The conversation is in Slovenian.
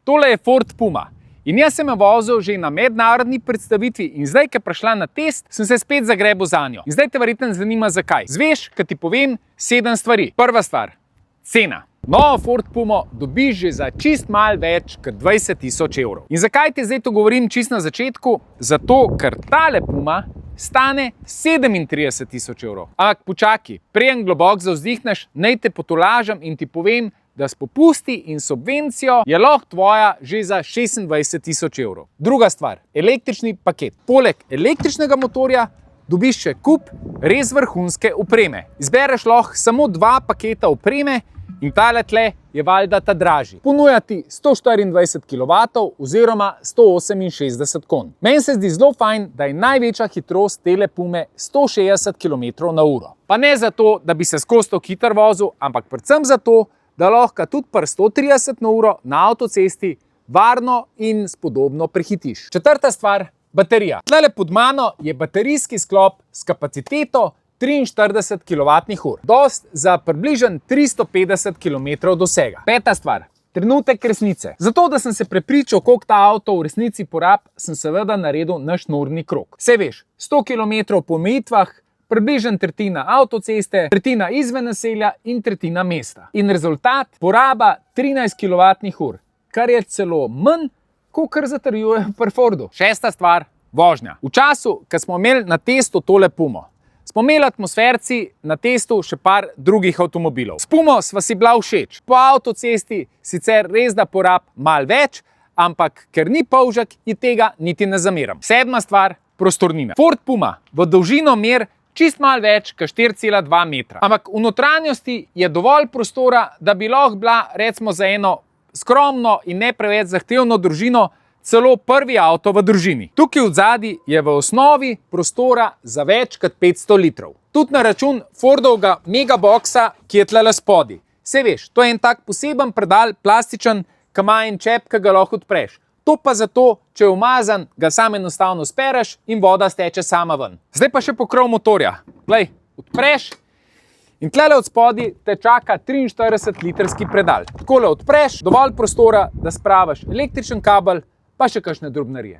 tole je Ford Puma. In jaz sem jo vozil že na mednarodni predstavitvi in zdaj, ko je prišla na test, sem se spet zagrebil za njo. In zdaj te verjetno zanima zakaj. Zveš, kad ti povem 7 stvari. Prva stvar, cena. Novo Ford Pumo dobiš že za čist malo več kot 20.000 evrov. In zakaj ti zdaj to govorim čist na začetku? Zato, ker tale Puma stane 37.000 evrov. Ampak počakaj, preden globoko zavzdihneš, naj te potolažim in ti povem, da s popusti in subvencijo je lahko tvoja že za 26.000 evrov. Druga stvar, električni paket. Poleg električnega motorja dobiš še kup res vrhunske opreme. Izbereš lahko samo 2 paketa opreme in tale tle je valjda ta dražji. Ponuja ti 124 kW oziroma 168 konj. Meni se zdi zelo fajn, da je največja hitrost tele Pume 160 km/h. Pa ne zato, da bi se skozi to hitro vozil, ampak predvsem zato, da lahko tudi pri 130 na uro na avtocesti varno in spodobno prehitiš. Četrta stvar, baterija. Tlele pod mano je baterijski sklop s kapaciteto 43 kWh. Dost za približno 350 km dosega. Peta stvar, trenutek resnice. Zato, da sem se prepričal, koliko ta avto v resnici porab, sem seveda naredil naš norni krog. Saj veš, 100 km po omejitvah, približno tretjina avtoceste, tretjina izven naselja in tretjina mesta. In rezultat, poraba 13 kWh, kar je celo manj, kakor zatrjujejo pri Fordu. Šesta stvar, vožnja. V času, ko smo imeli na testu tole Pumo, smo imeli atmosferci na testu še par drugih avtomobilov. S Pumo sva si bila všeč. Po avtocesti sicer res da porab malo več, ampak ker ni polžek, ji tega niti ne zameram. Sedma stvar, prostornina. Ford Puma v dolžino mer čist malo več kot 4,2 metra. Ampak v notranjosti je dovolj prostora, da bi lahko bila recimo za eno skromno in ne preveč zahtevno družino celo prvi avto v družini. Tukaj odzadi je v osnovi prostora za več kot 500 litrov. Tudi na račun Fordovega megaboxa, ki je tlele spodaj. Saj veš, to je en tak poseben predal, plastičen, ki ima en čep, ki ga lahko odpreš. To pa zato, če je umazan, ga sam enostavno spereš in voda steče sama ven. Zdaj pa še pokrov motorja. Glej, odpreš in tlele od spodaj te čaka 43-litrski predal. Takole odpreš, dovolj prostora, da spravaš električen kabel, pa še kakšne drobnarije.